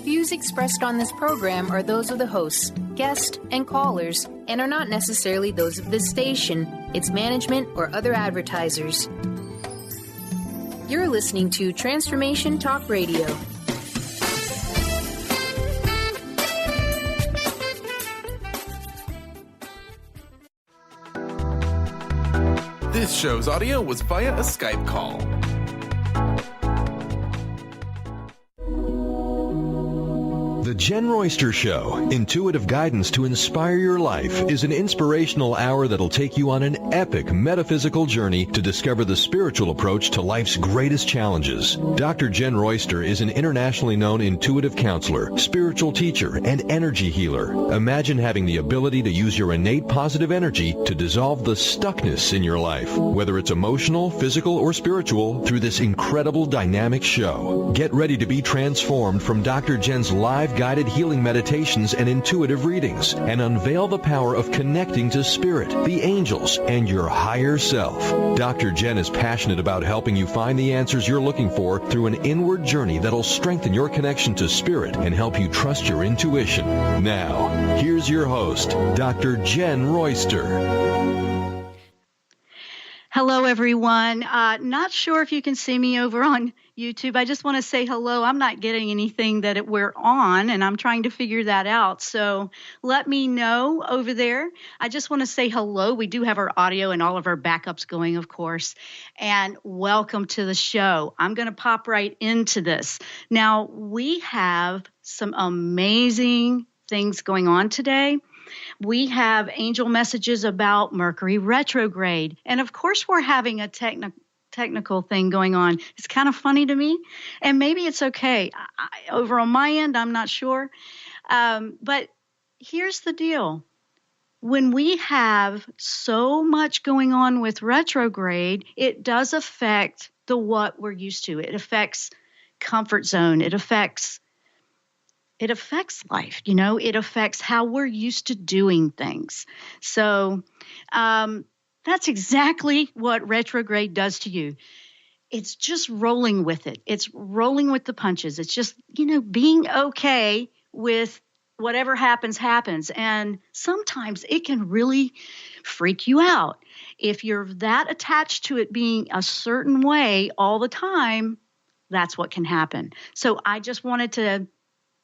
Views expressed on this program are those of the hosts, guests, and callers, and are not necessarily those of this station, its management, or other advertisers. You're listening to Transformation Talk Radio. This show's audio was via a Skype call. The Jenn Royster Show, intuitive guidance to inspire your life, is an inspirational hour that'll take you on an epic metaphysical journey to discover the spiritual approach to life's greatest challenges. Dr. Jenn Royster is an internationally known intuitive counselor, spiritual teacher, and energy healer. Imagine having the ability to use your innate positive energy to dissolve the stuckness in your life, whether it's emotional, physical, or spiritual, through this incredible dynamic show. Get ready to be transformed from Dr. Jenn's live guided healing meditations and intuitive readings, and unveil the power of connecting to spirit, the angels, and your higher self. Dr. Jenn is passionate about helping you find the answers you're looking for through an inward journey that'll strengthen your connection to spirit and help you trust your intuition. Now, here's your host, Dr. Jenn Royster. Hello, everyone. Not sure if you can see me over on YouTube. I just want to say hello. I'm not getting anything that we're on, and I'm trying to figure that out. So let me know over there. I just want to say hello. We do have our audio and all of our backups going, of course. And welcome to the show. I'm going to pop right into this. Now, we have some amazing things going on today. We have angel messages about Mercury Retrograde. And of course, we're having a technical thing going on. It's kind of funny to me, and maybe it's okay. Over on my end, I'm not sure. But here's the deal. When we have so much going on with retrograde, it does affect what we're used to. It affects comfort zone. It affects life, it affects how we're used to doing things. So that's exactly what retrograde does to you. It's just rolling with it. It's rolling with the punches. It's just, being okay with whatever happens. And sometimes it can really freak you out. If you're that attached to it being a certain way all the time, that's what can happen. So I just wanted to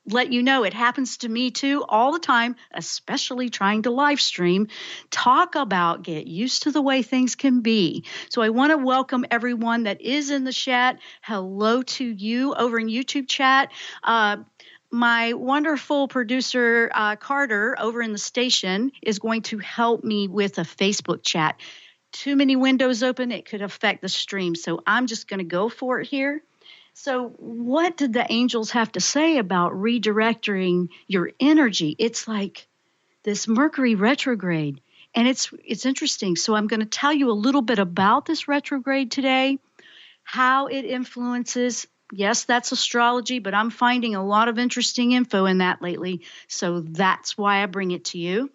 let you know it happens to me too all the time, especially trying to live stream. Talk about get used to the way things can be. So I want to welcome everyone that is in the chat. Hello to you over in YouTube chat. My wonderful producer, Carter, over in the station is going to help me with a Facebook chat. Too many windows open, it could affect the stream. So I'm just going to go for it here. So what did the angels have to say about redirecting your energy? It's like this Mercury retrograde, and it's interesting. So I'm going to tell you a little bit about this retrograde today, how it influences. Yes, that's astrology, but I'm finding a lot of interesting info in that lately. So that's why I bring it to you.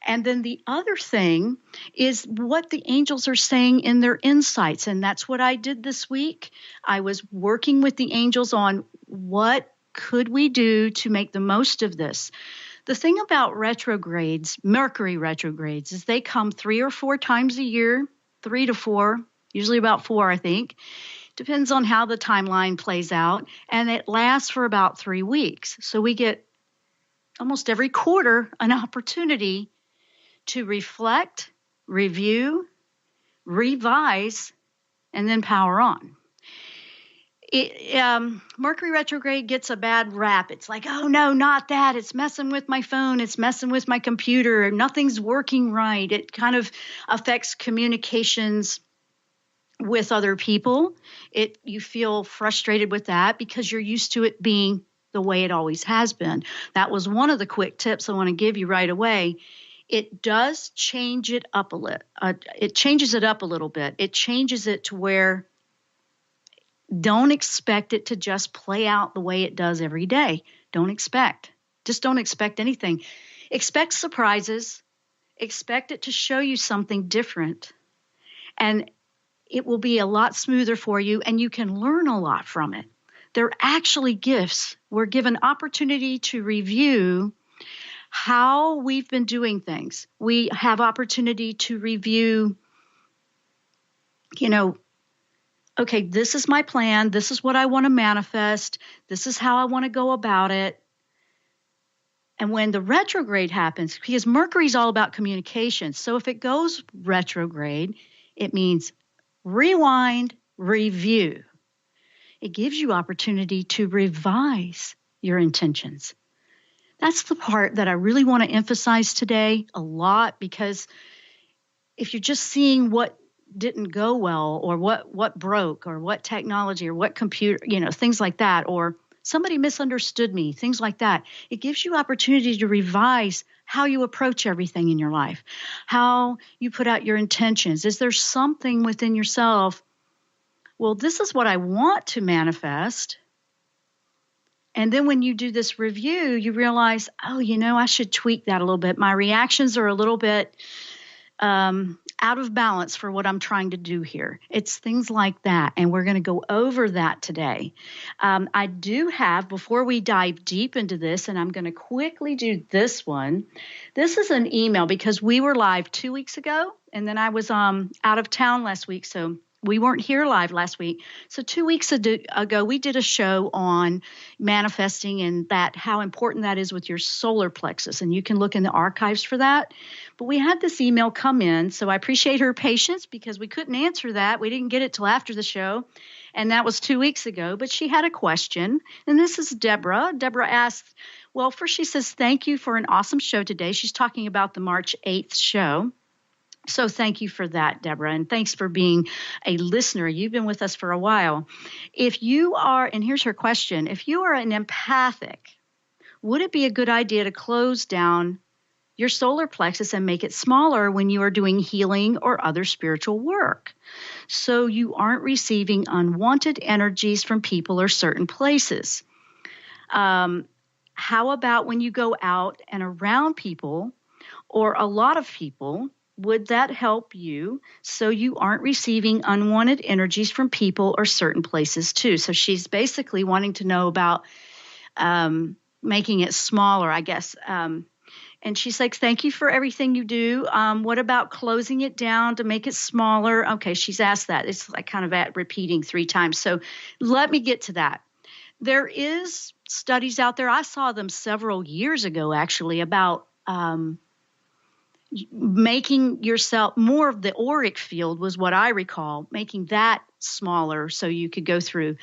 And then the other thing is what the angels are saying in their insights. And that's what I did this week. I was working with the angels on what could we do to make the most of this. The thing about retrogrades, Mercury retrogrades, is they come 3 or 4 times a year, 3 to 4, usually about 4, I think. Depends on how the timeline plays out. And it lasts for about 3 weeks. So we get almost every quarter an opportunity to reflect, review, revise, and then power on. Mercury retrograde gets a bad rap. It's like, oh no, not that. It's messing with my phone. It's messing with my computer. Nothing's working right. It kind of affects communications with other people. You feel frustrated with that because you're used to it being the way it always has been. That was one of the quick tips I want to give you right away. It does change it up a little. It changes it up a little bit. It changes it to where don't expect it to just play out the way it does every day. Just don't expect anything. Expect surprises. Expect it to show you something different. And it will be a lot smoother for you, and you can learn a lot from it. They're actually gifts. We're given opportunity to review how we've been doing things. We have opportunity to review, okay, this is my plan. This is what I want to manifest. This is how I want to go about it. And when the retrograde happens, because Mercury is all about communication. So if it goes retrograde, it means rewind, review. It gives you opportunity to revise your intentions. That's the part that I really want to emphasize today a lot, because if you're just seeing what didn't go well, or what broke, or what technology, or what computer, things like that, or somebody misunderstood me, things like that, it gives you opportunity to revise how you approach everything in your life, how you put out your intentions. Is there something within yourself? Well, this is what I want to manifest. And then when you do this review, you realize, oh, I should tweak that a little bit. My reactions are a little bit out of balance for what I'm trying to do here. It's things like that. And we're going to go over that today. I do have, before we dive deep into this, and I'm going to quickly do this one. This is an email because we were live 2 weeks ago, and then I was out of town last week. So we weren't here live last week. So 2 weeks ago, we did a show on manifesting and how important that is with your solar plexus. And you can look in the archives for that. But we had this email come in. So I appreciate her patience because we couldn't answer that. We didn't get it till after the show. And that was 2 weeks ago. But she had a question. And this is Deborah. Deborah asked, well, first she says, thank you for an awesome show today. She's talking about the March 8th show. So thank you for that, Deborah, and thanks for being a listener. You've been with us for a while. If you are, and here's her question, if you are an empathic, would it be a good idea to close down your solar plexus and make it smaller when you are doing healing or other spiritual work, so you aren't receiving unwanted energies from people or certain places? How about when you go out and around people or a lot of people? Would that help you so you aren't receiving unwanted energies from people or certain places too? So she's basically wanting to know about making it smaller, I guess. And she's like, thank you for everything you do. What about closing it down to make it smaller? Okay, she's asked that. It's like kind of repeating 3 times. So let me get to that. There is studies out there. I saw them several years ago, actually, about making yourself more of the auric field was what I recall, making that smaller so you could go through.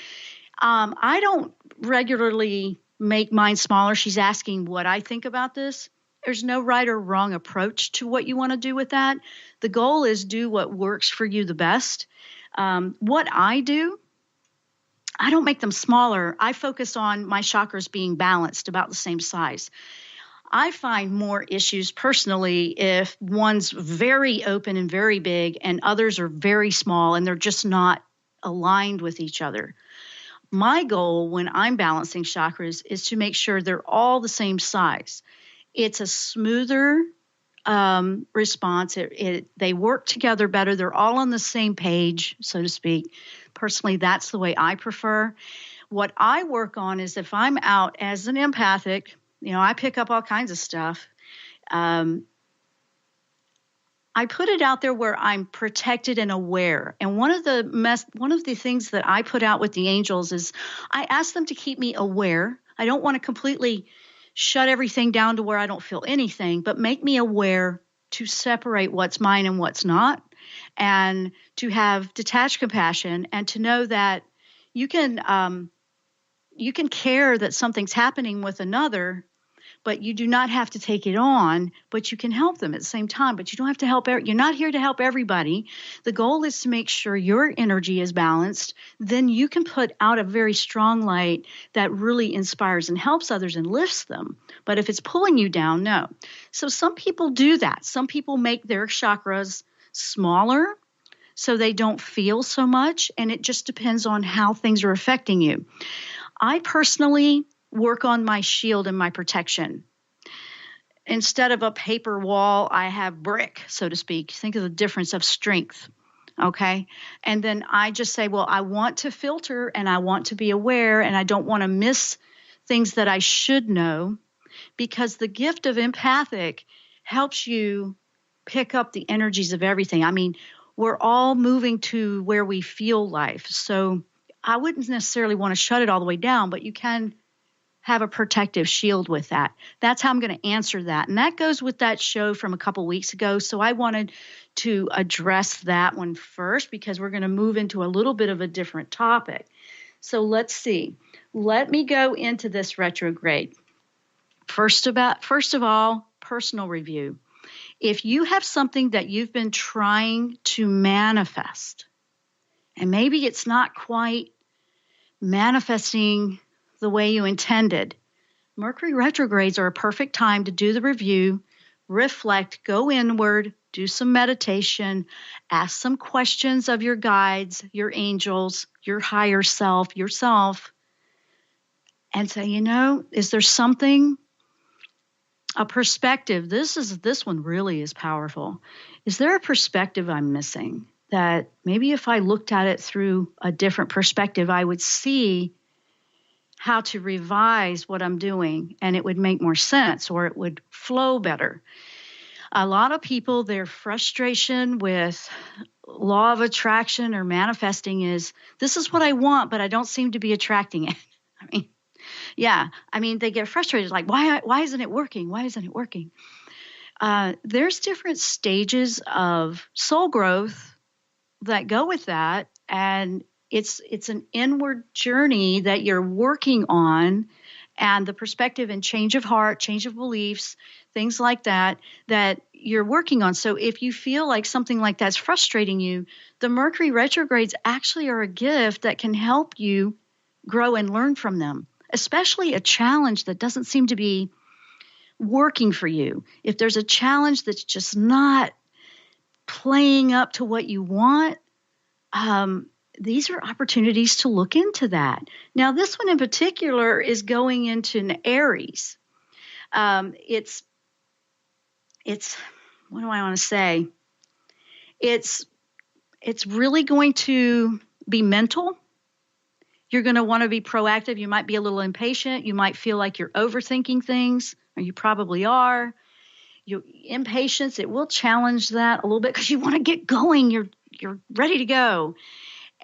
I don't regularly make mine smaller. She's asking what I think about this. There's no right or wrong approach to what you want to do with that. The goal is do what works for you the best. What I do, I don't make them smaller. I focus on my chakras being balanced, about the same size. I find more issues personally if one's very open and very big and others are very small and they're just not aligned with each other. My goal when I'm balancing chakras is to make sure they're all the same size. It's a smoother response. They work together better. They're all on the same page, so to speak. Personally, that's the way I prefer. What I work on is if I'm out as an empathic, I pick up all kinds of stuff. I put it out there where I'm protected and aware. And one of the things that I put out with the angels is I ask them to keep me aware. I don't want to completely shut everything down to where I don't feel anything, but make me aware to separate what's mine and what's not, and to have detached compassion, and to know that you can care that something's happening with another, but you do not have to take it on, but you can help them at the same time. But you don't have to help. You're not here to help everybody. The goal is to make sure your energy is balanced. Then you can put out a very strong light that really inspires and helps others and lifts them. But if it's pulling you down, no. So some people do that. Some people make their chakras smaller so they don't feel so much. And it just depends on how things are affecting you. I personally work on my shield and my protection. Instead of a paper wall, I have brick, so to speak. Think of the difference of strength. Okay. And then I just say, well, I want to filter and I want to be aware and I don't want to miss things that I should know, because the gift of empathic helps you pick up the energies of everything. I mean, we're all moving to where we feel life. So I wouldn't necessarily want to shut it all the way down, but you can have a protective shield with that. That's how I'm going to answer that. And that goes with that show from a couple weeks ago. So I wanted to address that one first because we're going to move into a little bit of a different topic. So let's see. Let me go into this retrograde. First of all, personal review. If you have something that you've been trying to manifest, and maybe it's not quite manifesting the way you intended, Mercury retrogrades are a perfect time to do the review, reflect, go inward, do some meditation, ask some questions of your guides, your angels, your higher self, yourself, and say, is there something, a perspective? This one really is powerful. Is there a perspective I'm missing that maybe if I looked at it through a different perspective, I would see how to revise what I'm doing and it would make more sense or it would flow better. A lot of people, their frustration with law of attraction or manifesting is, this is what I want, but I don't seem to be attracting it. They get frustrated, like, why isn't it working? Why isn't it working? There's different stages of soul growth that go with that, and it's an inward journey that you're working on, and the perspective and change of heart, change of beliefs, things like that you're working on. So if you feel like something like that's frustrating you, the Mercury retrogrades actually are a gift that can help you grow and learn from them, especially a challenge that doesn't seem to be working for you. If there's a challenge that's just not playing up to what you want, these are opportunities to look into that. Now, this one in particular is going into an Aries. It's what do I want to say? It's really going to be mental. You're going to want to be proactive. You might be a little impatient. You might feel like you're overthinking things, or you probably are. Your impatience, it will challenge that a little bit because you want to get going. You're ready to go.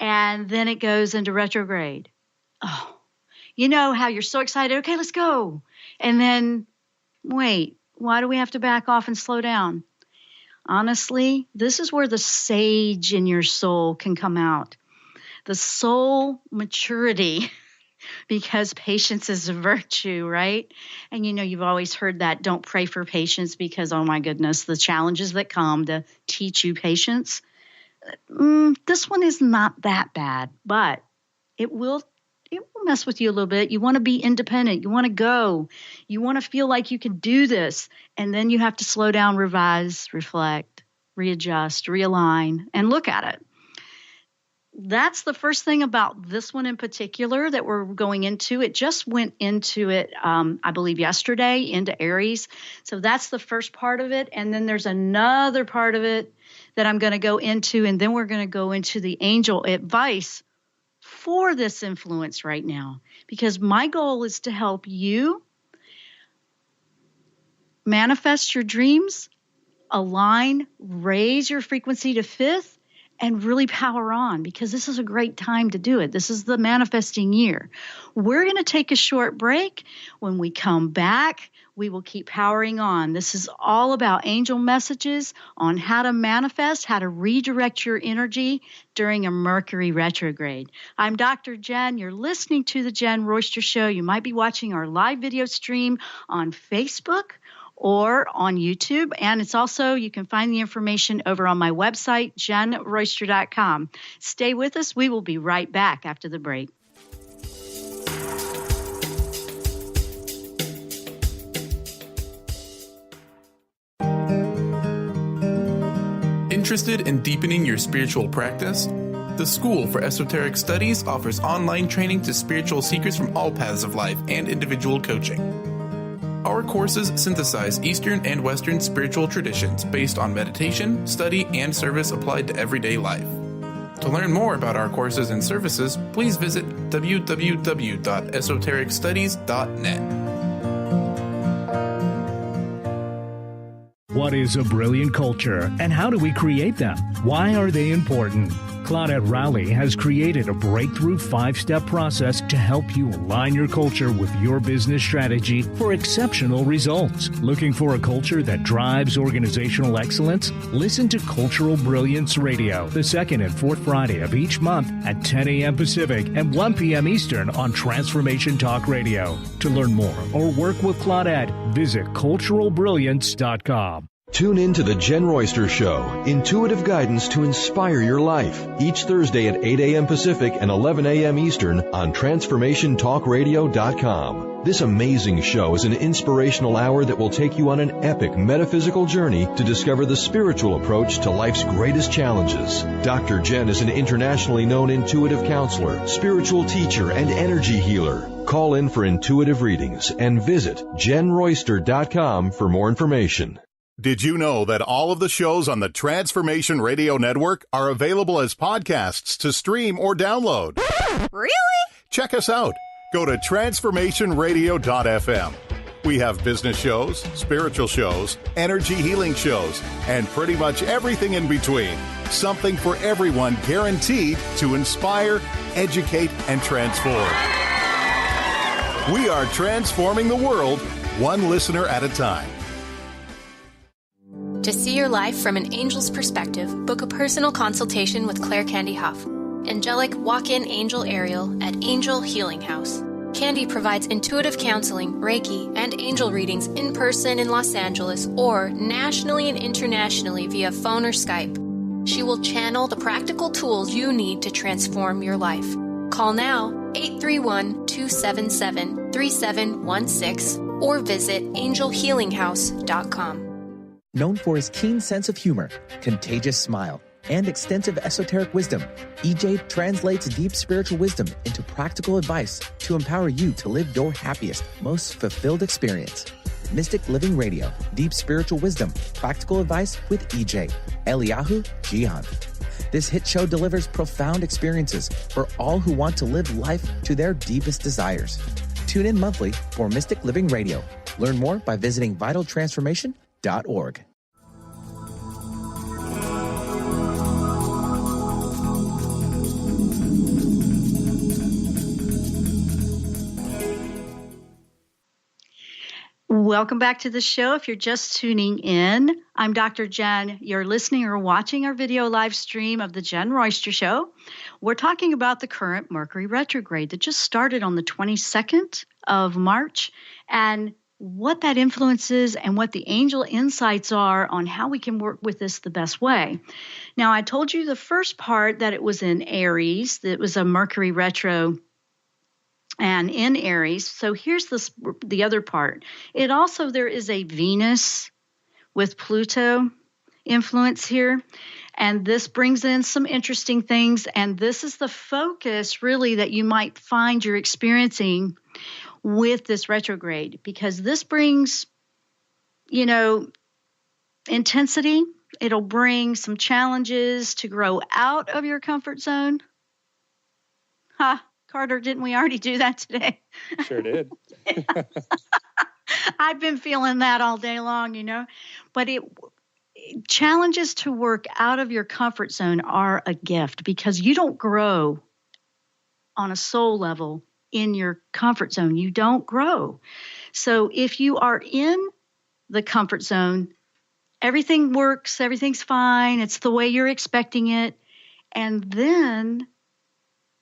And then it goes into retrograde. Oh, you know how you're so excited. Okay, let's go. And then, wait, why do we have to back off and slow down? Honestly, this is where the sage in your soul can come out. The soul maturity, because patience is a virtue, right? And you've always heard that, don't pray for patience because, oh my goodness, the challenges that come to teach you patience. This one is not that bad, but it will mess with you a little bit. You want to be independent. You want to go. You want to feel like you can do this. And then you have to slow down, revise, reflect, readjust, realign, and look at it. That's the first thing about this one in particular that we're going into. It just went into it, I believe, yesterday into Aries. So that's the first part of it. And then there's another part of it that I'm going to go into, and then we're going to go into the angel advice for this influence right now, because my goal is to help you manifest your dreams, align, raise your frequency to 5th, and really power on, because this is a great time to do it. This is the manifesting year. We're going to take a short break. When we come back, we will keep powering on. This is all about angel messages on how to manifest, how to redirect your energy during a Mercury retrograde. I'm Dr. Jenn. You're listening to the Jenn Royster Show. You might be watching our live video stream on Facebook or on YouTube. And it's also, you can find the information over on my website, JennRoyster.com. Stay with us. We will be right back after the break. Interested in deepening your spiritual practice? The School for Esoteric Studies offers online training to spiritual seekers from all paths of life and individual coaching. Our courses synthesize Eastern and Western spiritual traditions based on meditation, study, and service applied to everyday life. To learn more about our courses and services, please visit www.esotericstudies.net. What is a brilliant culture, and how do we create them? Why are they important? Claudette Rowley has created a breakthrough 5-step process to help you align your culture with your business strategy for exceptional results. Looking for a culture that drives organizational excellence? Listen to Cultural Brilliance Radio, the second and fourth Friday of each month at 10 a.m. Pacific and 1 p.m. Eastern on Transformation Talk Radio. To learn more or work with Claudette, visit culturalbrilliance.com. Tune in to the Jenn Royster Show, intuitive guidance to inspire your life, each Thursday at 8 a.m. Pacific and 11 a.m. Eastern on TransformationTalkRadio.com. This amazing show is an inspirational hour that will take you on an epic metaphysical journey to discover the spiritual approach to life's greatest challenges. Dr. Jenn is an internationally known intuitive counselor, spiritual teacher, and energy healer. Call in for intuitive readings and visit JennRoyster.com for more information. Did you know that all of the shows on the Transformation Radio Network are available as podcasts to stream or download? Really? Check us out. Go to transformationradio.fm. We have business shows, spiritual shows, energy healing shows, and pretty much everything in between. Something for everyone, guaranteed to inspire, educate, and transform. We are transforming the world, one listener at a time. To see your life from an angel's perspective, book a personal consultation with Claire Candy Huff, angelic walk-in angel Ariel at Angel Healing House. Candy provides intuitive counseling, Reiki, and angel readings in person in Los Angeles or nationally and internationally via phone or Skype. She will channel the practical tools you need to transform your life. Call now 831-277-3716 or visit angelhealinghouse.com. Known for his keen sense of humor, contagious smile, and extensive esoteric wisdom, EJ translates deep spiritual wisdom into practical advice to empower you to live your happiest, most fulfilled experience. Mystic Living Radio, Deep Spiritual Wisdom, Practical Advice with EJ, Eliyahu Jihan. This hit show delivers profound experiences for all who want to live life to their deepest desires. Tune in monthly for Mystic Living Radio. Learn more by visiting vitaltransformation.org. Welcome back to the show. If you're just tuning in, I'm Dr. Jenn. You're listening or watching our video live stream of the Jenn Royster Show. We're talking about the current Mercury Retrograde that just started on the 22nd of March and what that influences and what the angel insights are on how we can work with this the best way. Now, I told you the first part that it was in Aries, that it was a Mercury retro and in Aries. So here's the other part. It also, there is a Venus with Pluto influence here. And this brings in some interesting things. And this is the focus really that you might find you're experiencing with this retrograde, because this brings, intensity. It'll bring some challenges to grow out of your comfort zone. Carter, didn't we already do that today? Sure did. I've been feeling that all day long, But challenges to work out of your comfort zone are a gift, because you don't grow on a soul level in your comfort zone. You don't grow. So if you are in the comfort zone, everything works, everything's fine, it's the way you're expecting it. And then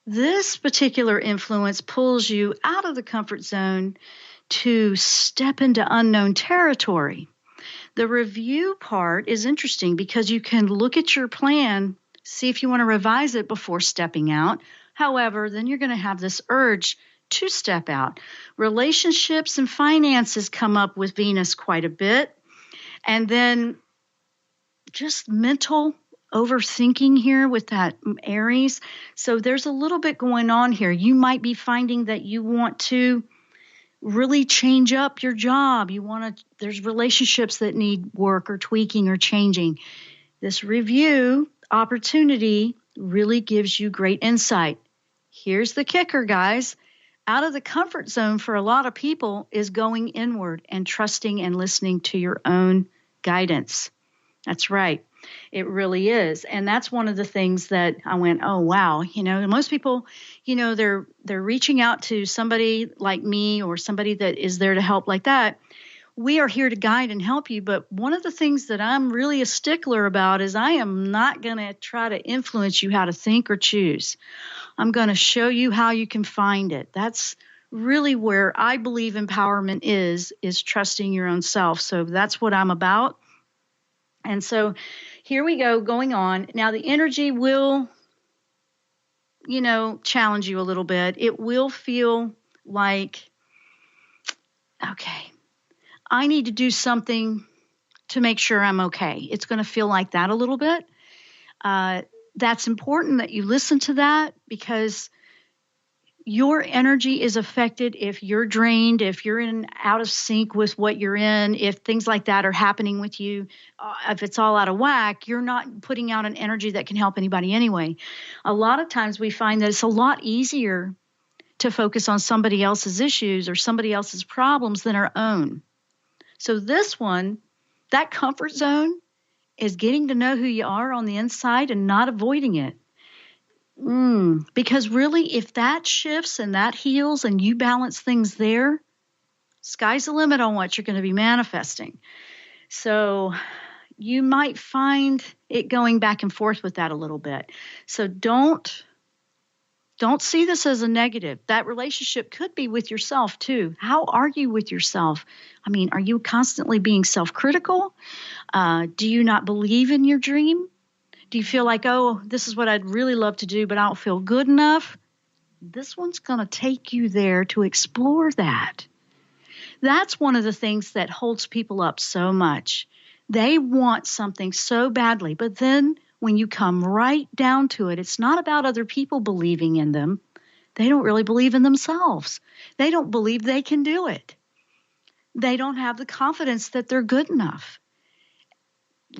this particular influence pulls you out of the comfort zone to step into unknown territory. The review part is interesting because you can look at your plan, see if you want to revise it before stepping out. However, then you're going to have this urge to step out. Relationships and finances come up with Venus quite a bit. And then just mental overthinking here with that Aries. So there's a little bit going on here. You might be finding that you want to really change up your job. There's relationships that need work or tweaking or changing. This review opportunity really gives you great insight. Here's the kicker, guys. Out of the comfort zone for a lot of people is going inward and trusting and listening to your own guidance. That's right. It really is. And that's one of the things that I went, oh, wow. Most people, they're reaching out to somebody like me or somebody that is there to help like that. We are here to guide and help you. But one of the things that I'm really a stickler about is I am not going to try to influence you how to think or choose. I'm going to show you how you can find it. That's really where I believe empowerment is trusting your own self. So that's what I'm about. And so here we go, going on. Now the energy will, challenge you a little bit. It will feel like, okay, I need to do something to make sure I'm okay. It's going to feel like that a little bit. That's important that you listen to that, because your energy is affected if you're drained, if you're out of sync with what you're in, if things like that are happening with you, if it's all out of whack, you're not putting out an energy that can help anybody anyway. A lot of times we find that it's a lot easier to focus on somebody else's issues or somebody else's problems than our own. So this one, that comfort zone, is getting to know who you are on the inside and not avoiding it. Because really, if that shifts and that heals and you balance things there, sky's the limit on what you're going to be manifesting. So you might find it going back and forth with that a little bit. So don't see this as a negative. That relationship could be with yourself too. How are you with yourself? I mean, are you constantly being self-critical? Do you not believe in your dream? Do you feel like, oh, this is what I'd really love to do, but I don't feel good enough? This one's going to take you there to explore that. That's one of the things that holds people up so much. They want something so badly, but then when you come right down to it, it's not about other people believing in them. They don't really believe in themselves. They don't believe they can do it. They don't have the confidence that they're good enough.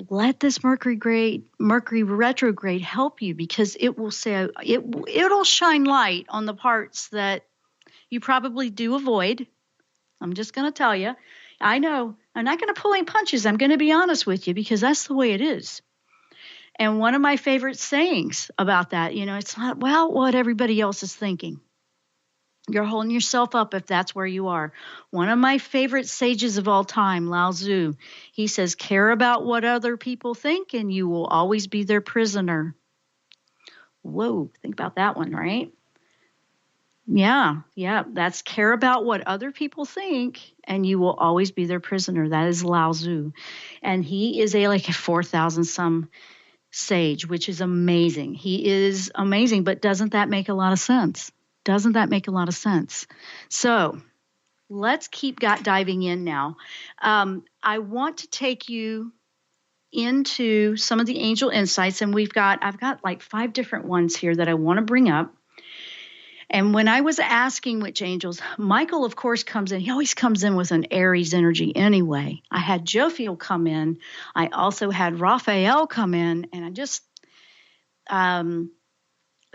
Let this Mercury Retrograde help you, because it will say it'll shine light on the parts that you probably do avoid. I'm just going to tell you. I know I'm not going to pull any punches. I'm going to be honest with you, because that's the way it is. And one of my favorite sayings about that, it's not, well, what everybody else is thinking. You're holding yourself up if that's where you are. One of my favorite sages of all time, Lao Tzu, he says, care about what other people think and you will always be their prisoner. Whoa, think about that one, right? Yeah, that's care about what other people think and you will always be their prisoner. That is Lao Tzu. And he is a 4,000 some sage, which is amazing. He is amazing, but doesn't that make a lot of sense? Doesn't that make a lot of sense? So let's keep diving in now. I want to take you into some of the angel insights, and I've got like 5 different ones here that I want to bring up. And when I was asking which angels, Michael, of course, comes in. He always comes in with an Aries energy anyway. I had Jophiel come in. I also had Raphael come in, and I just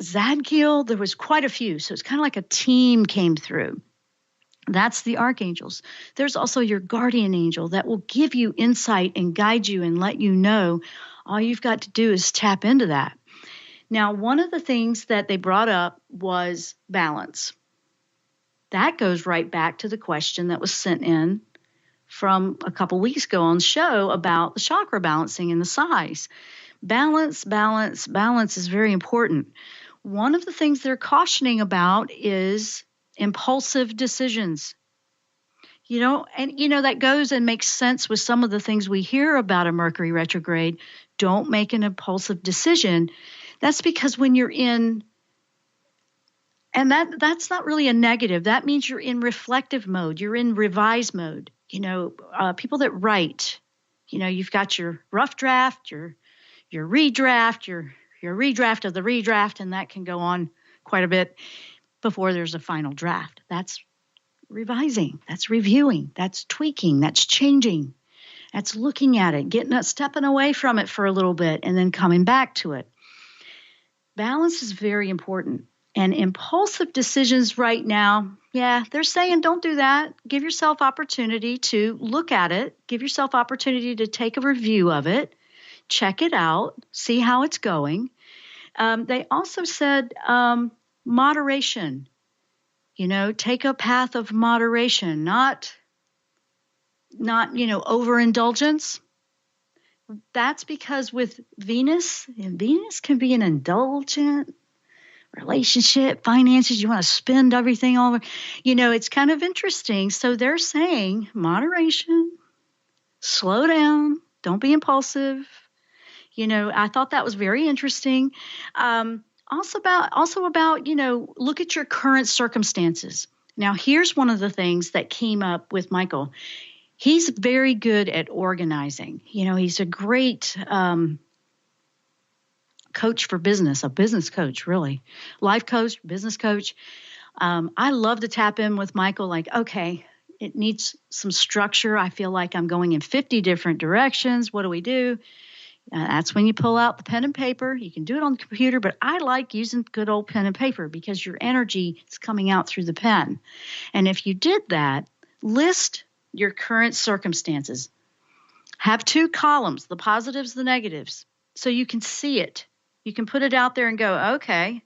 Zadkiel, there was quite a few. So it's kind of like a team came through. That's the archangels. There's also your guardian angel that will give you insight and guide you and let you know. All you've got to do is tap into that. Now, one of the things that they brought up was balance. That goes right back to the question that was sent in from a couple weeks ago on the show about the chakra balancing and the size. Balance is very important. One of the things they're cautioning about is impulsive decisions. That goes and makes sense with some of the things we hear about a Mercury retrograde. Don't make an impulsive decision. That's because when you're in, and that's not really a negative. That means you're in reflective mode. You're in revise mode. People that write, you've got your rough draft, your redraft, your redraft of the redraft, and that can go on quite a bit before there's a final draft. That's revising, that's reviewing, that's tweaking, that's changing, that's looking at it, stepping away from it for a little bit and then coming back to it. Balance is very important. And impulsive decisions right now, they're saying don't do that. Give yourself opportunity to look at it. Give yourself opportunity to take a review of it, check it out, see how it's going. They also said moderation. Take a path of moderation, not overindulgence. That's because with Venus, and Venus can be an indulgent relationship, finances, you want to spend everything all over. It's kind of interesting. So they're saying moderation, slow down, don't be impulsive. I thought that was very interesting. Also about, look at your current circumstances. Now, here's one of the things that came up with Michael. He's very good at organizing. He's a great coach for business, a business coach, really. Life coach, business coach. I love to tap in with Michael like, okay, it needs some structure. I feel like I'm going in 50 different directions. What do we do? That's when you pull out the pen and paper. You can do it on the computer, but I like using good old pen and paper because your energy is coming out through the pen. And if you did that, list your current circumstances. Have 2 columns, the positives, the negatives, so you can see it. You can put it out there and go, okay,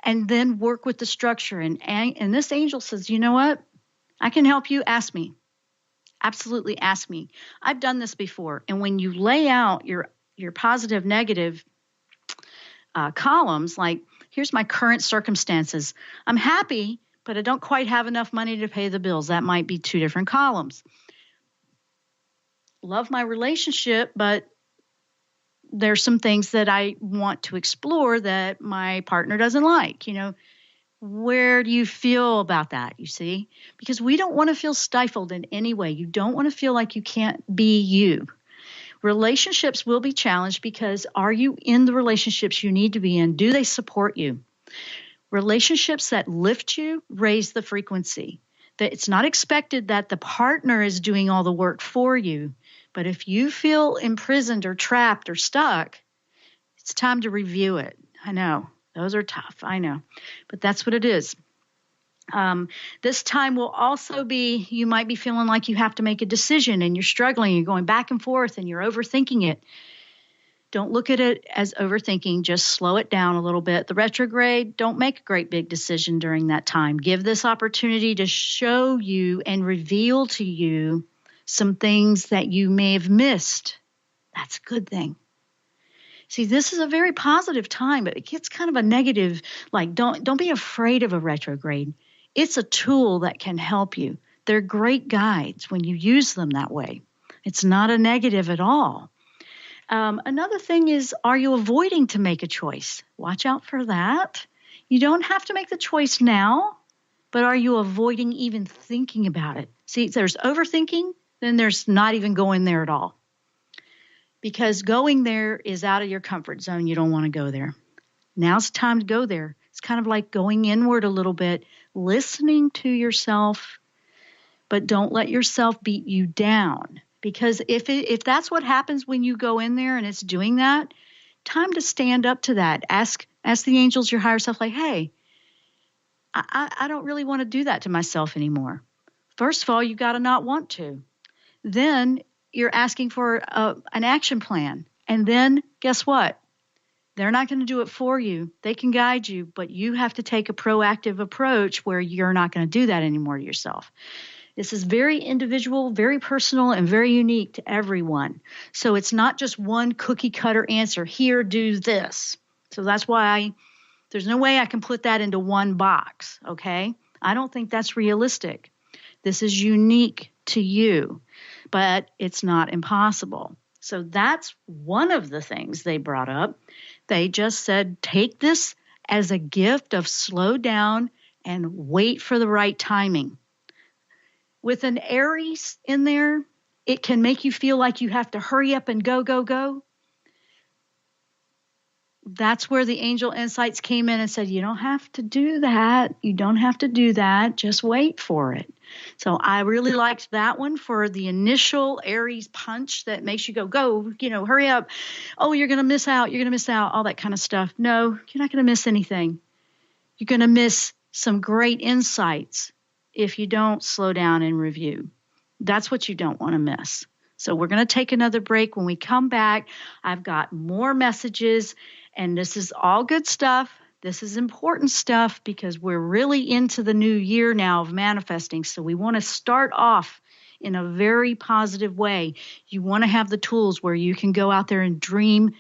and then work with the structure. And this angel says, you know what? I can help you. Ask me. Absolutely ask me. I've done this before. And when you lay out your positive, negative columns, like here's my current circumstances. I'm happy, but I don't quite have enough money to pay the bills. That might be 2 different columns. Love my relationship, but there's some things that I want to explore that my partner doesn't like. Where do you feel about that? You see, because we don't want to feel stifled in any way. You don't want to feel like you can't be you. Relationships will be challenged because are you in the relationships you need to be in? Do they support you? Relationships that lift you raise the frequency. That it's not expected that the partner is doing all the work for you. But if you feel imprisoned or trapped or stuck, it's time to review it. I know. Those are tough. I know. But that's what it is. This time will also be, you might be feeling like you have to make a decision and you're struggling. You're going back and forth and you're overthinking it. Don't look at it as overthinking. Just slow it down a little bit. The retrograde, don't make a great big decision during that time. Give this opportunity to show you and reveal to you some things that you may have missed. That's a good thing. See, this is a very positive time, but it gets kind of a negative, like don't be afraid of a retrograde. It's a tool that can help you. They're great guides when you use them that way. It's not a negative at all. Another thing is, are you avoiding to make a choice? Watch out for that. You don't have to make the choice now, but are you avoiding even thinking about it? See, there's overthinking, then there's not even going there at all. Because going there is out of your comfort zone. You don't want to go there. Now's the time to go there. It's kind of like going inward a little bit, listening to yourself, but don't let yourself beat you down. Because if that's what happens when you go in there and it's doing that, time to stand up to that. Ask the angels, your higher self, like, hey, I don't really want to do that to myself anymore. First of all, you got to not want to. Then you're asking for an action plan. And then guess what? They're not going to do it for you. They can guide you, but you have to take a proactive approach where you're not going to do that anymore to yourself. This is very individual, very personal, and very unique to everyone. So it's not just one cookie cutter answer. Here, do this. So that's why there's no way I can put that into one box, okay? I don't think that's realistic. This is unique to you, but it's not impossible. So that's one of the things they brought up. They just said, take this as a gift of slow down and wait for the right timing. With an Aries in there, it can make you feel like you have to hurry up and go, go, go. that's where the angel insights came in and said, you don't have to do that. You don't have to do that. Just wait for it. So I really liked that one for the initial Aries punch that makes you go, hurry up. Oh, you're going to miss out. You're going to miss out. All that kind of stuff. No, you're not going to miss anything. You're going to miss some great insights if you don't slow down and review. That's what you don't want to miss. So we're going to take another break. When we come back, I've got more messages, and this is all good stuff. This is important stuff because we're really into the new year now of manifesting. So we want to start off in a very positive way. You want to have the tools where you can go out there and dream,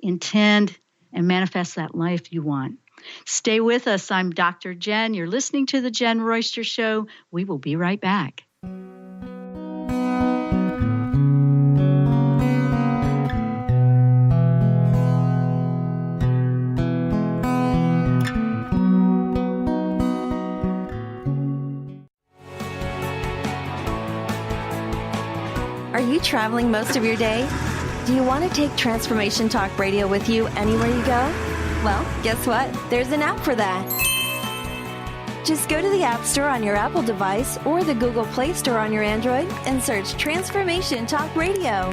intend, and manifest that life you want. Stay with us. I'm Dr. Jenn. You're listening to the Jenn Royster Show. We will be right back. Are you traveling most of your day? Do you want to take Transformation Talk Radio with you anywhere you go? Well, guess what? There's an app for that. Just go to the App Store on your Apple device or the Google Play Store on your Android and search Transformation Talk Radio.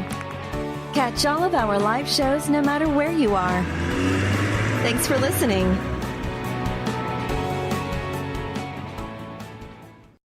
Catch all of our live shows no matter where you are. Thanks for listening.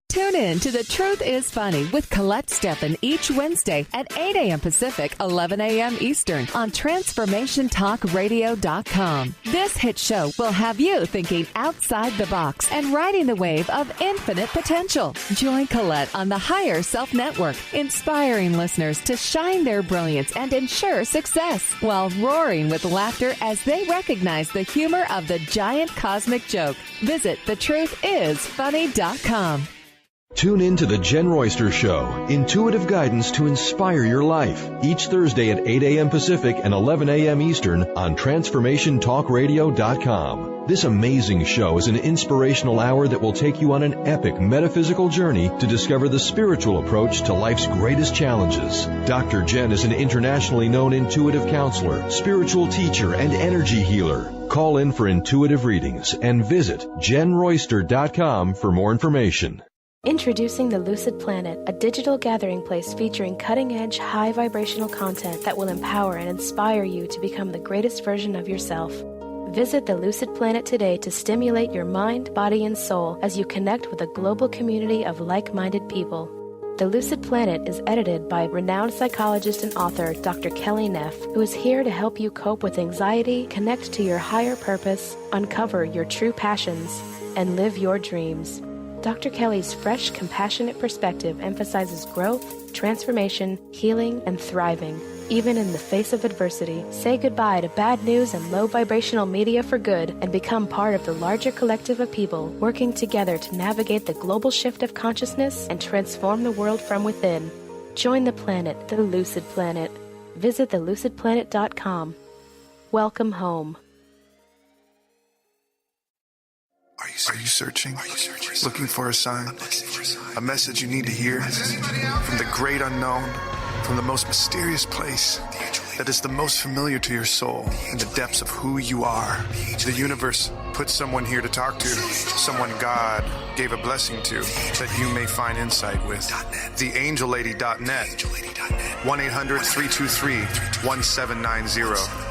Tune in to The Truth is Funny with Colette Steffen each Wednesday at 8 a.m. Pacific, 11 a.m. Eastern on TransformationTalkRadio.com. This hit show will have you thinking outside the box and riding the wave of infinite potential. Join Colette on the Higher Self Network, inspiring listeners to shine their brilliance and ensure success while roaring with laughter as they recognize the humor of the giant cosmic joke. Visit thetruthисfunny.com. Tune in to the Jenn Royster Show, intuitive guidance to inspire your life, each Thursday at 8 a.m. Pacific and 11 a.m. Eastern on TransformationTalkRadio.com. This amazing show is an inspirational hour that will take you on an epic metaphysical journey to discover the spiritual approach to life's greatest challenges. Dr. Jenn is an internationally known intuitive counselor, spiritual teacher, and energy healer. Call in for intuitive readings and visit JennRoyster.com for more information. Introducing the Lucid Planet, a digital gathering place featuring cutting-edge, high-vibrational content that will empower and inspire you to become the greatest version of yourself. Visit the Lucid Planet today to stimulate your mind, body, and soul as you connect with a global community of like-minded people. The Lucid Planet is edited by renowned psychologist and author Dr. Kelly Neff, who is here to help you cope with anxiety, connect to your higher purpose, uncover your true passions, and live your dreams. Dr. Kelly's fresh, compassionate perspective emphasizes growth, transformation, healing, and thriving. Even in the face of adversity, say goodbye to bad news and low vibrational media for good and become part of the larger collective of people working together to navigate the global shift of consciousness and transform the world from within. Join the planet, the Lucid Planet. Visit thelucidplanet.com. Welcome home. Are you searching? Looking for a sign? A message you need to hear? From the great unknown, from the most mysterious place that is the most familiar to your soul, in the depths of who you are. The universe put someone here to talk to, someone God gave a blessing to, that you may find insight with. TheAngelLady.net. 1-800-323-1790.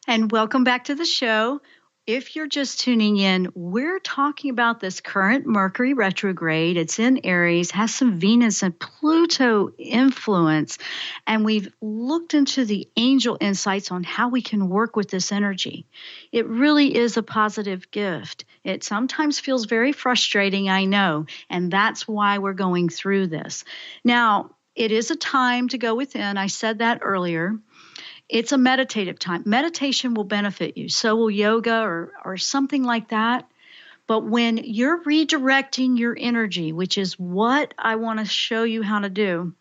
And welcome back to the show. If you're just tuning in, we're talking about this current Mercury retrograde. It's in Aries, has some Venus and Pluto influence, and we've looked into the angel insights on how we can work with this energy. It really is a positive gift. It sometimes feels very frustrating, I know, and that's why we're going through this. Now, it is a time to go within. I said that earlier. It's a meditative time. Meditation will benefit you. So will yoga or something like that. But when you're redirecting your energy, which is what I want to show you how to do,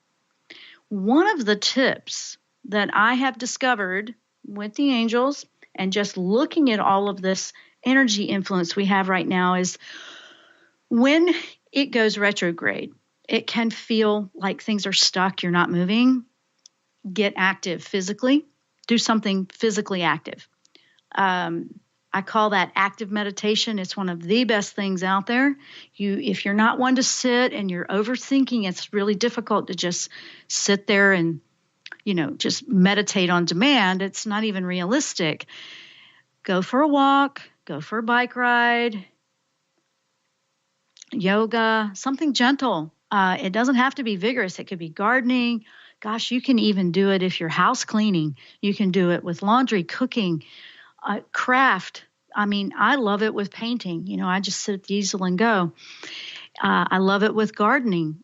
one of the tips that I have discovered with the angels and just looking at all of this energy influence we have right now is when it goes retrograde, it can feel like things are stuck, you're not moving. Get active physically. Do something physically active. I call that active meditation. It's one of the best things out there. If you're not one to sit and you're overthinking, it's really difficult to just sit there and, just meditate on demand. It's not even realistic. Go for a walk, go for a bike ride, yoga, something gentle. It doesn't have to be vigorous. It could be gardening. Gosh, you can even do it if you're house cleaning. You can do it with laundry, cooking, craft. I love it with painting. I just sit at the easel and go. I love it with gardening.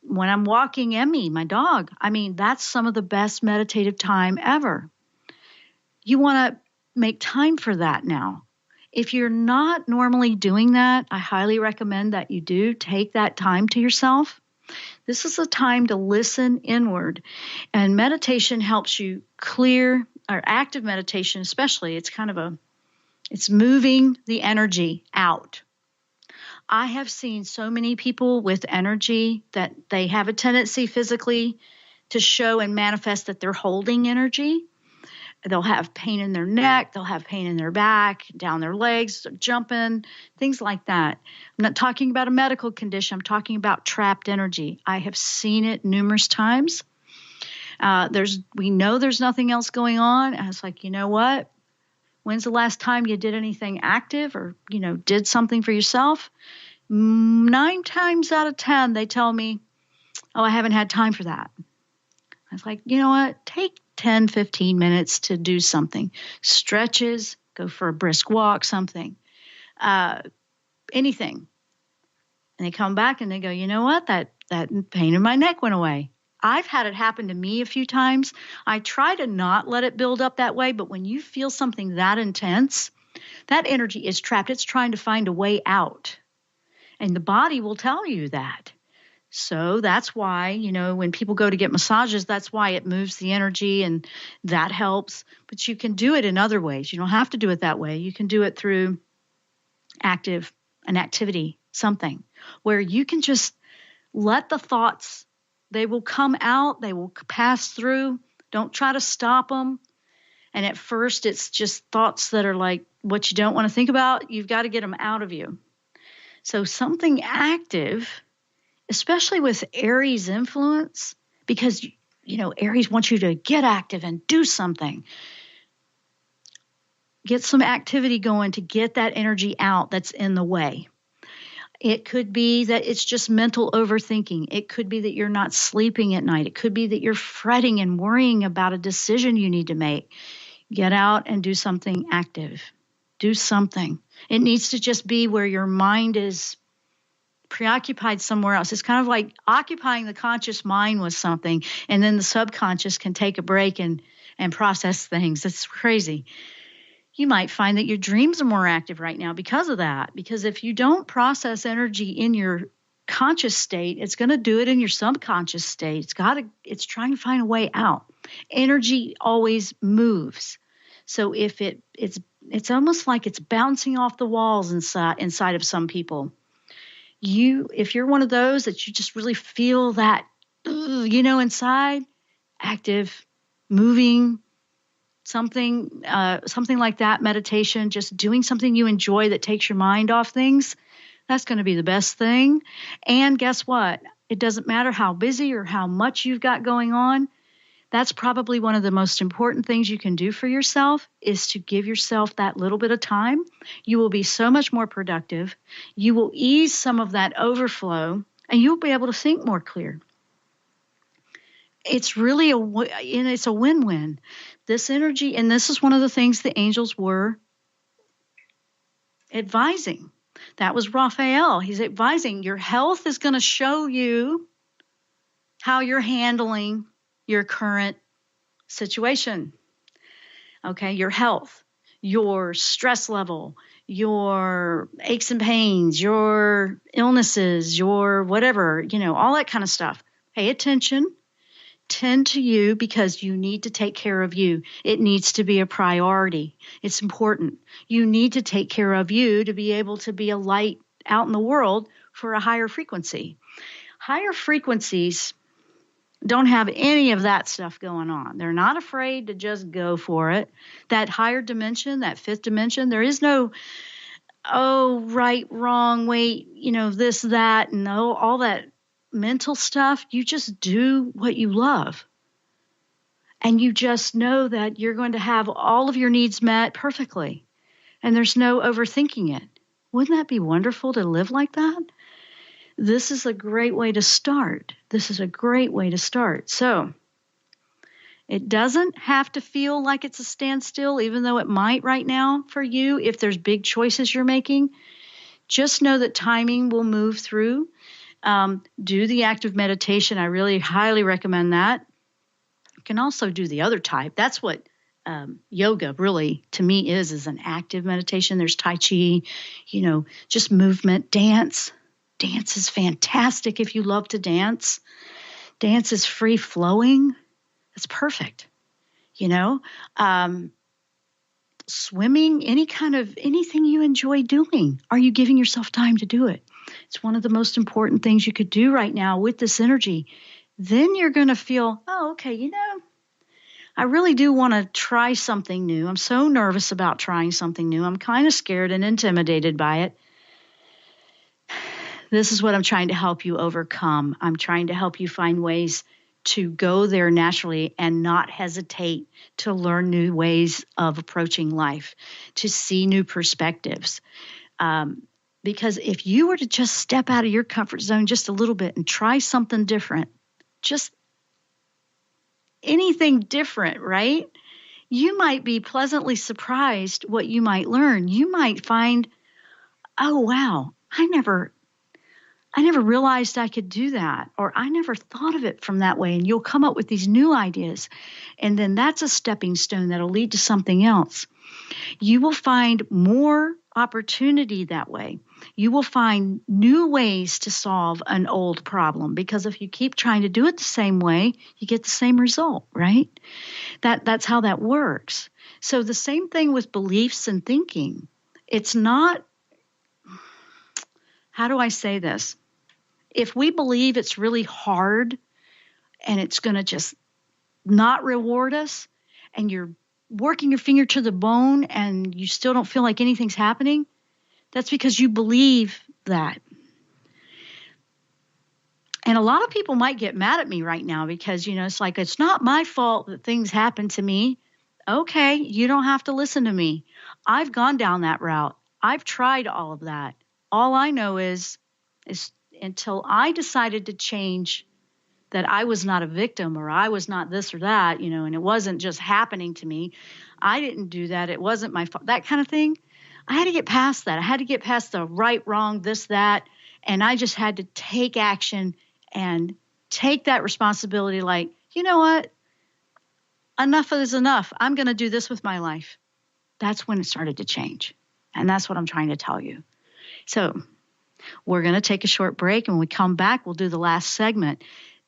When I'm walking Emmy, my dog, that's some of the best meditative time ever. You want to make time for that now. If you're not normally doing that, I highly recommend that you do take that time to yourself. This is a time to listen inward. And meditation helps you clear, or active meditation especially, it's moving the energy out. I have seen so many people with energy that they have a tendency physically to show and manifest that they're holding energy. They'll have pain in their neck, they'll have pain in their back, down their legs, jumping, things like that. I'm not talking about a medical condition. I'm talking about trapped energy. I have seen it numerous times. We know there's nothing else going on. And it's like, you know what? When's the last time you did anything active or, did something for yourself? 9 times out of 10, they tell me, oh, I haven't had time for that. I was like, you know what? Take 10, 15 minutes to do something. Stretches, go for a brisk walk, something, anything. And they come back and they go, you know what? That pain in my neck went away. I've had it happen to me a few times. I try to not let it build up that way, but when you feel something that intense, that energy is trapped. It's trying to find a way out. And the body will tell you that. So that's why, when people go to get massages, that's why it moves the energy and that helps. But you can do it in other ways. You don't have to do it that way. You can do it through an activity, something where you can just let the thoughts, they will come out, they will pass through. Don't try to stop them. And at first, it's just thoughts that are like what you don't want to think about. You've got to get them out of you. So something active, especially with Aries influence, because, Aries wants you to get active and do something. Get some activity going to get that energy out that's in the way. It could be that it's just mental overthinking. It could be that you're not sleeping at night. It could be that you're fretting and worrying about a decision you need to make. Get out and do something active. Do something. It needs to just be where your mind is preoccupied somewhere else. It's kind of like occupying the conscious mind with something, and then the subconscious can take a break and process things. It's crazy. You might find that your dreams are more active right now because of that. Because if you don't process energy in your conscious state, it's going to do it in your subconscious state. It's trying to find a way out. Energy always moves. So if it's almost like it's bouncing off the walls inside of some people. If you're one of those that you just really feel that, inside, active, moving, something like that, meditation, just doing something you enjoy that takes your mind off things, that's going to be the best thing. And guess what? It doesn't matter how busy or how much you've got going on. That's probably one of the most important things you can do for yourself is to give yourself that little bit of time. You will be so much more productive. You will ease some of that overflow, and you'll be able to think more clear. It's really it's a win-win. This energy, and this is one of the things the angels were advising. That was Raphael. He's advising your health is going to show you how you're handling your current situation. Okay, your health, your stress level, your aches and pains, your illnesses, your whatever, all that kind of stuff. Pay attention. Tend to you because you need to take care of you. It needs to be a priority. It's important. You need to take care of you to be able to be a light out in the world for a higher frequency. Higher frequencies don't have any of that stuff going on. They're not afraid to just go for it. That higher dimension, that fifth dimension, there is no, right, wrong, wait, this, that, and all that mental stuff. You just do what you love. And you just know that you're going to have all of your needs met perfectly. And there's no overthinking it. Wouldn't that be wonderful to live like that? This is a great way to start. So it doesn't have to feel like it's a standstill, even though it might right now for you if there's big choices you're making. Just know that timing will move through. Do the active meditation. I really highly recommend that. You can also do the other type. That's what yoga really, to me, is an active meditation. There's Tai Chi, just movement, dance. Dance is fantastic if you love to dance. Dance is free flowing. That's perfect. Swimming, anything you enjoy doing. Are you giving yourself time to do it? It's one of the most important things you could do right now with this energy. Then you're going to feel, okay, I really do want to try something new. I'm so nervous about trying something new. I'm kind of scared and intimidated by it. This is what I'm trying to help you overcome. I'm trying to help you find ways to go there naturally and not hesitate to learn new ways of approaching life, to see new perspectives. Because if you were to just step out of your comfort zone just a little bit and try something different, just anything different, right? You might be pleasantly surprised what you might learn. You might find, oh, wow, I never realized I could do that, or I never thought of it from that way. And you'll come up with these new ideas. And then that's a stepping stone that'll lead to something else. You will find more opportunity that way. You will find new ways to solve an old problem, because if you keep trying to do it the same way, you get the same result, right? That's how that works. So the same thing with beliefs and thinking. It's not, how do I say this? If we believe it's really hard and it's going to just not reward us, and you're working your finger to the bone and you still don't feel like anything's happening, that's because you believe that. And a lot of people might get mad at me right now because, it's like, it's not my fault that things happen to me. Okay, you don't have to listen to me. I've gone down that route. I've tried all of that. All I know is until I decided to change, that I was not a victim, or I was not this or that, and it wasn't just happening to me. I didn't do that. It wasn't my fault, that kind of thing. I had to get past that. I had to get past the right, wrong, this, that, and I just had to take action and take that responsibility like, you know what? Enough is enough. I'm going to do this with my life. That's when it started to change. And that's what I'm trying to tell you. So we're going to take a short break, and when we come back, we'll do the last segment.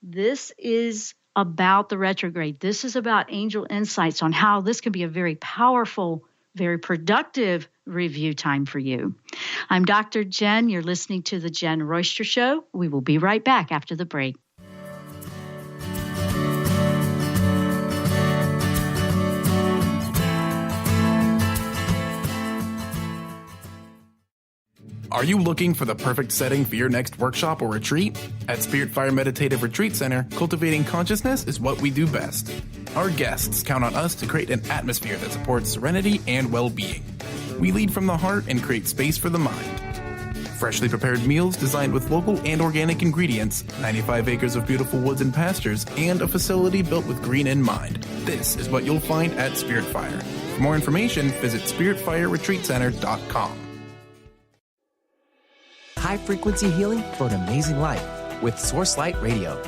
This is about the retrograde. This is about angel insights on how this can be a very powerful, very productive review time for you. I'm Dr. Jenn. You're listening to the Jenn Royster Show. We will be right back after the break. Are you looking for the perfect setting for your next workshop or retreat? At Spirit Fire Meditative Retreat Center, cultivating consciousness is what we do best. Our guests count on us to create an atmosphere that supports serenity and well-being. We lead from the heart and create space for the mind. Freshly prepared meals designed with local and organic ingredients, 95 acres of beautiful woods and pastures, and a facility built with green in mind. This is what you'll find at Spirit Fire. For more information, visit spiritfireretreatcenter.com. High-frequency healing for an amazing life with Source Light Radio.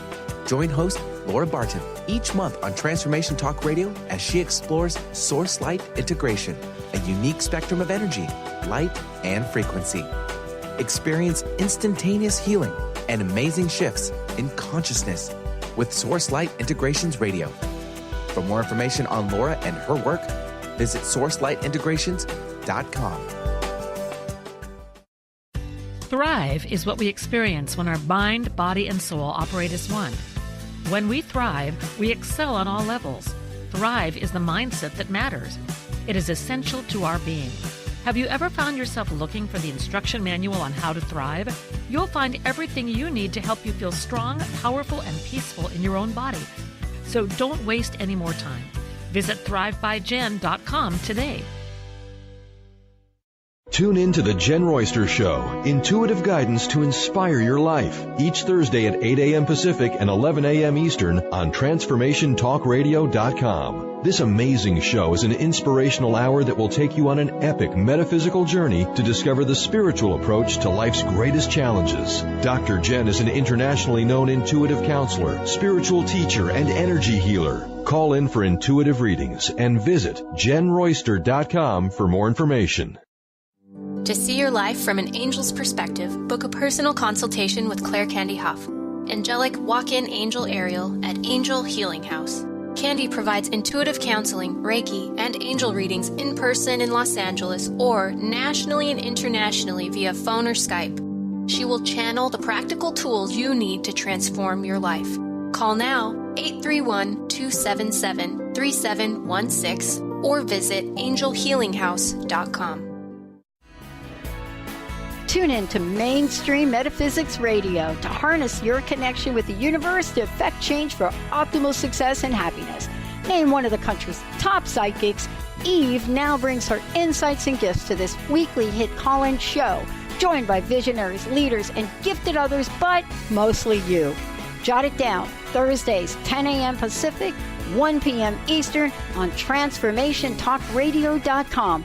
Join host Laura Barton each month on Transformation Talk Radio as she explores Source Light integration, a unique spectrum of energy, light, and frequency. Experience instantaneous healing and amazing shifts in consciousness. with Source Light Integrations Radio. For more information on Laura and her work, visit sourcelightintegrations.com. Thrive is what we experience when our mind, body, and soul operate as one. When we thrive, we excel on all levels. Thrive is the mindset that matters. It is essential to our being. Have you ever found yourself looking for the instruction manual on how to thrive? You'll find everything you need to help you feel strong, powerful, and peaceful in your own body. So don't waste any more time. Visit thrivebyjen.com today. Tune in to the Jenn Royster Show, intuitive guidance to inspire your life, each Thursday at 8 a.m. Pacific and 11 a.m. Eastern on TransformationTalkRadio.com. This amazing show is an inspirational hour that will take you on an epic metaphysical journey to discover the spiritual approach to life's greatest challenges. Dr. Jenn is an internationally known intuitive counselor, spiritual teacher, and energy healer. Call in for intuitive readings and visit JennRoyster.com for more information. To see your life from an angel's perspective, book a personal consultation with Claire Candy Huff, angelic walk-in angel Ariel at Angel Healing House. Candy provides intuitive counseling, Reiki, and angel readings in person in Los Angeles or nationally and internationally via phone or Skype. She will channel the practical tools you need to transform your life. Call now, 831-277-3716, or visit angelhealinghouse.com. Tune in to Mainstream Metaphysics Radio to harness your connection with the universe to effect change for optimal success and happiness. Named one of the country's top psychics, Eve now brings her insights and gifts to this weekly hit call-in show, joined by visionaries, leaders, and gifted others, but mostly you. Jot it down, Thursdays, 10 a.m. Pacific, 1 p.m. Eastern on TransformationTalkRadio.com.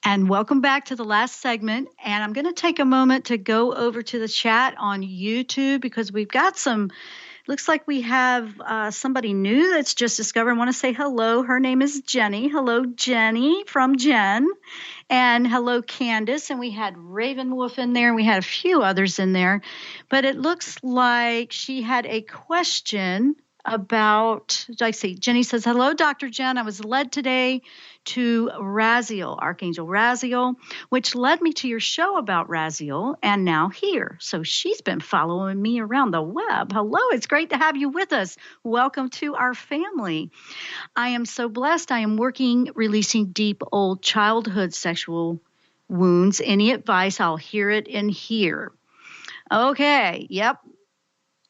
And welcome back to the last segment. And I'm going to take a moment to go over to the chat on YouTube because we've got looks like we have somebody new that's just discovered. I want to say hello. Her name is Jenny. Hello, Jenny from Jenn. And hello, Candace. And we had Raven Wolf in there. And we had a few others in there. But it looks like she had a question about, I see, Jenny says, hello, Dr. Jenn. I was led today to Raziel, Archangel Raziel, which led me to your show about Raziel and now here. So she's been following me around the web. Hello, it's great to have you with us. Welcome to our family. I am so blessed. I am releasing deep old childhood sexual wounds. Any advice, I'll hear it in here. Okay, yep.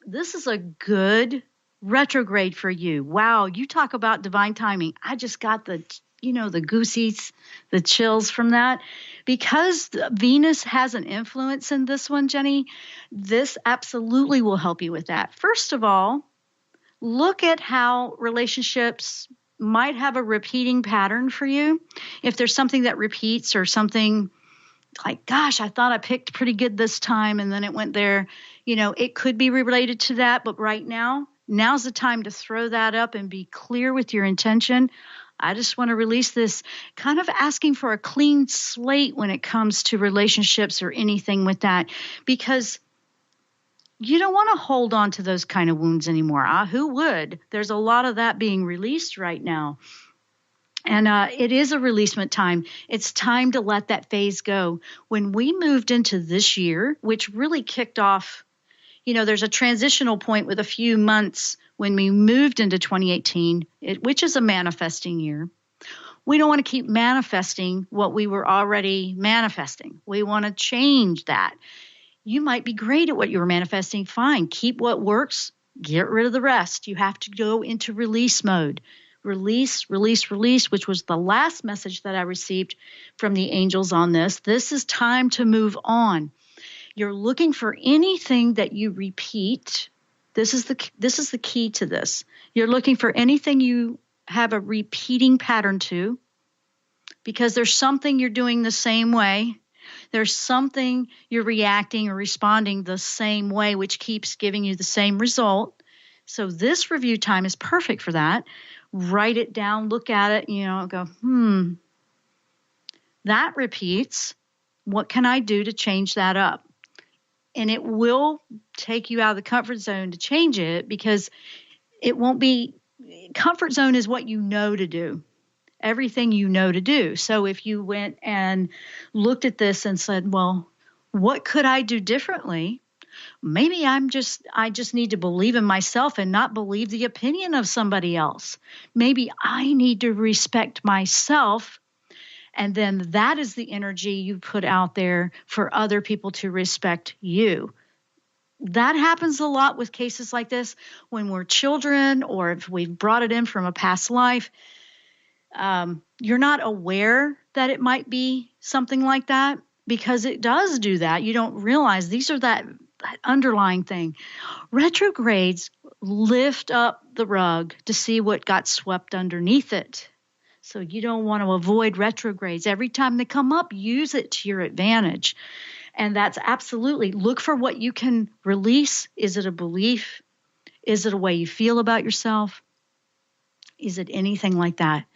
This is a good retrograde for you. Wow, you talk about divine timing. I just got the goosies, the chills from that. Because Venus has an influence in this one, Jenny, this absolutely will help you with that. First of all, look at how relationships might have a repeating pattern for you. If there's something that repeats or something like, gosh, I thought I picked pretty good this time and then it went there, it could be related to that. But right now's the time to throw that up and be clear with your intention. I just want to release this, kind of asking for a clean slate when it comes to relationships or anything with that, because you don't want to hold on to those kind of wounds anymore. Who would? There's a lot of that being released right now. And it is a releasement time. It's time to let that phase go. When we moved into this year, which really kicked off, there's a transitional point with a few months when we moved into 2018, which is a manifesting year. We don't want to keep manifesting what we were already manifesting. We want to change that. You might be great at what you were manifesting. Fine. Keep what works. Get rid of the rest. You have to go into release mode. Release, release, release, which was the last message that I received from the angels on this. This is time to move on. You're looking for anything that you repeat. This is the key to this. You're looking for anything you have a repeating pattern to, because there's something you're doing the same way. There's something you're reacting or responding the same way, which keeps giving you the same result. So this review time is perfect for that. Write it down, look at it, go, that repeats. What can I do to change that up? And it will take you out of the comfort zone to change it, because it won't be, comfort zone is what you know to do, everything you know to do. So if you went and looked at this and said, well, what could I do differently? Maybe I just need to believe in myself and not believe the opinion of somebody else. Maybe I need to respect myself. And then that is the energy you put out there for other people to respect you. That happens a lot with cases like this when we're children, or if we've brought it in from a past life. You're not aware that it might be something like that, because it does do that. You don't realize these are that underlying thing. Retrogrades lift up the rug to see what got swept underneath it. So you don't want to avoid retrogrades. Every time they come up, use it to your advantage. And that's absolutely, look for what you can release. Is it a belief? Is it a way you feel about yourself? Is it anything like that?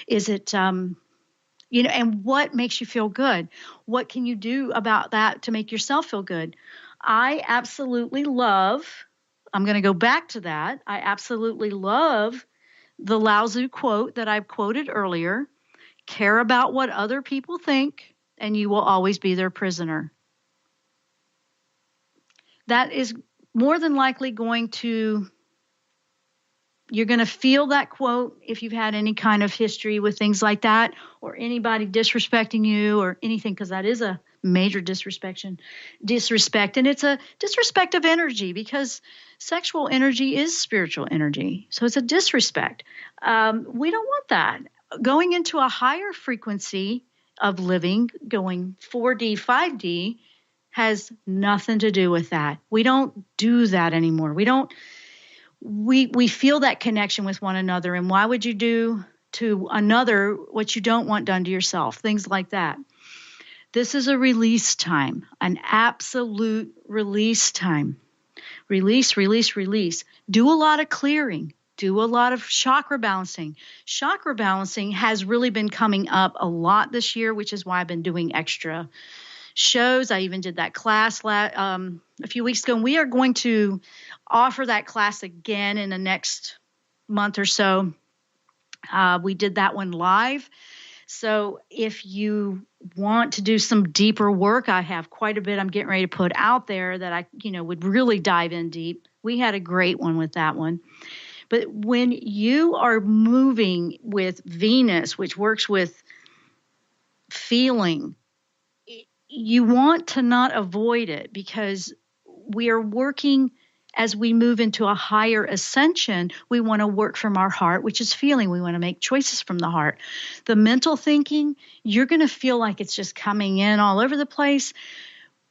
Is it, and what makes you feel good? What can you do about that to make yourself feel good? I absolutely love, I'm going to go back to that. I absolutely love the Lao Tzu quote that I've quoted earlier. Care about what other people think, and you will always be their prisoner. That is more than likely you're going to feel that quote if you've had any kind of history with things like that, or anybody disrespecting you or anything, because that is a major disrespect. And it's a disrespect of energy, because sexual energy is spiritual energy. So it's a disrespect. We don't want that. Going into a higher frequency of living, going 4D, 5D, has nothing to do with that. We don't do that anymore. We feel that connection with one another. And why would you do to another what you don't want done to yourself? Things like that. This is a release time, an absolute release time. Release, release, release. Do a lot of clearing. Do a lot of chakra balancing. Chakra balancing has really been coming up a lot this year, which is why I've been doing extra shows. I even did that class a few weeks ago, and we are going to offer that class again in the next month or so. We did that one live. So if you want to do some deeper work, I have quite a bit I'm getting ready to put out there that I, would really dive in deep. We had a great one with that one. But when you are moving with Venus, which works with feeling, you want to not avoid it, because we are working as we move into a higher ascension. We want to work from our heart, which is feeling. We want to make choices from the heart. The mental thinking, you're going to feel like it's just coming in all over the place.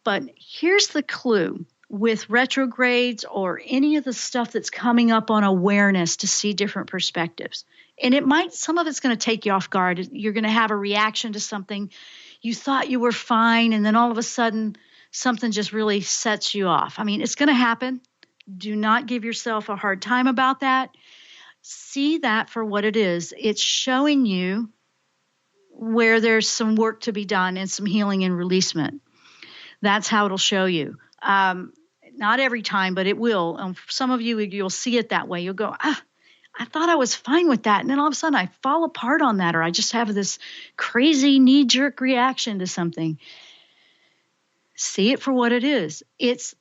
But here's the clue. With retrogrades or any of the stuff that's coming up on awareness, to see different perspectives. And some of it's going to take you off guard. You're going to have a reaction to something. You thought you were fine, and then all of a sudden something just really sets you off. I mean, it's going to happen. Do not give yourself a hard time about that. See that for what it is. It's showing you where there's some work to be done and some healing and releasement. That's how it'll show you. Not every time, but it will. Some of you, you'll see it that way. You'll go, I thought I was fine with that. And then all of a sudden I fall apart on that, or I just have this crazy knee-jerk reaction to something. See it for what it is. It's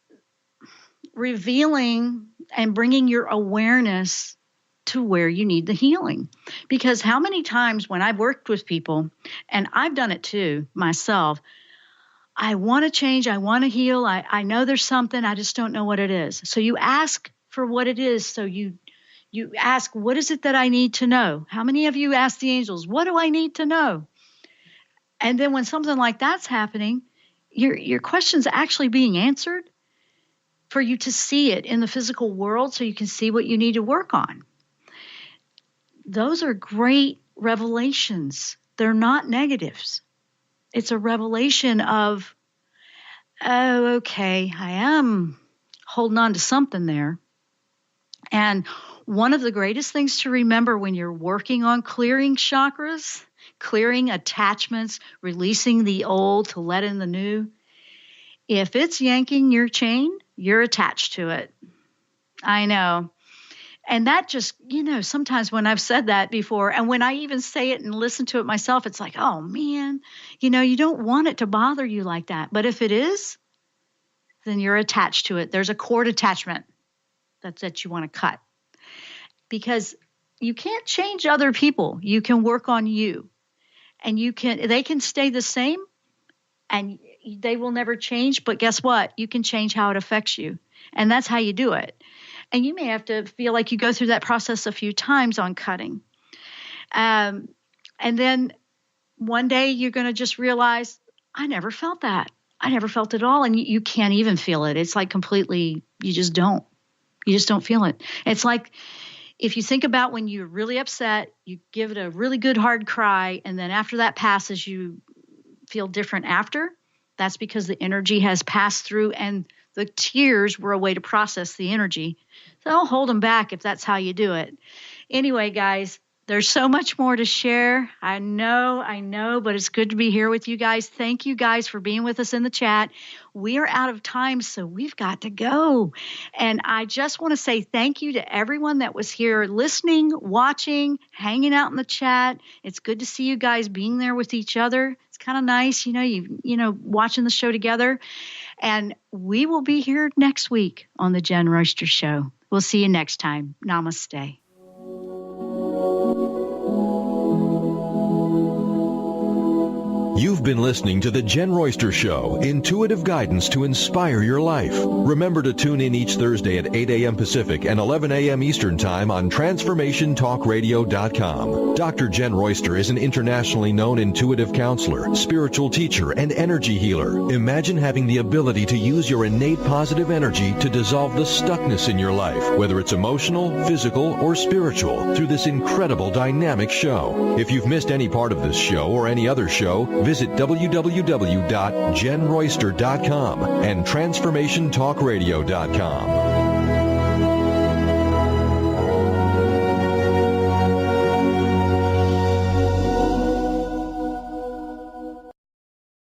revealing and bringing your awareness to where you need the healing. Because how many times when I've worked with people, and I've done it too myself, I want to change, I want to heal, I know there's something, I just don't know what it is. So you ask for what it is. So you ask, what is it that I need to know? How many of you ask the angels, what do I need to know? And then when something like that's happening, your question's actually being answered for you to see it in the physical world, so you can see what you need to work on. Those are great revelations. They're not negatives. It's a revelation of, oh, okay, I am holding on to something there. And one of the greatest things to remember when you're working on clearing chakras, clearing attachments, releasing the old to let in the new, if it's yanking your chain, you're attached to it. I know. And that just, sometimes when I've said that before, and when I even say it and listen to it myself, it's like, oh man, you don't want it to bother you like that. But if it is, then you're attached to it. There's a cord attachment that you want to cut. Because you can't change other people. You can work on you. And they can stay the same and they will never change. But guess what? You can change how it affects you. And that's how you do it. And you may have to feel like you go through that process a few times on cutting. And then one day you're going to just realize, I never felt that. I never felt it at all. And you can't even feel it. It's like completely, you just don't feel it. It's like if you think about when you're really upset, you give it a really good hard cry. And then after that passes, you feel different after. That's because the energy has passed through and the tears were a way to process the energy. So don't hold them back if that's how you do it. Anyway, guys, there's so much more to share. I know, but it's good to be here with you guys. Thank you guys for being with us in the chat. We are out of time, so we've got to go. And I just want to say thank you to everyone that was here listening, watching, hanging out in the chat. It's good to see you guys being there with each other. It's kind of nice, watching the show together. And we will be here next week on the Jenn Royster Show. We'll see you next time. Namaste. You've been listening to The Jenn Royster Show, intuitive guidance to inspire your life. Remember to tune in each Thursday at 8 a.m. Pacific and 11 a.m. Eastern Time on TransformationTalkRadio.com. Dr. Jenn Royster is an internationally known intuitive counselor, spiritual teacher, and energy healer. Imagine having the ability to use your innate positive energy to dissolve the stuckness in your life, whether it's emotional, physical, or spiritual, through this incredible dynamic show. If you've missed any part of this show or any other show, visit www.JennRoyster.com and TransformationTalkRadio.com.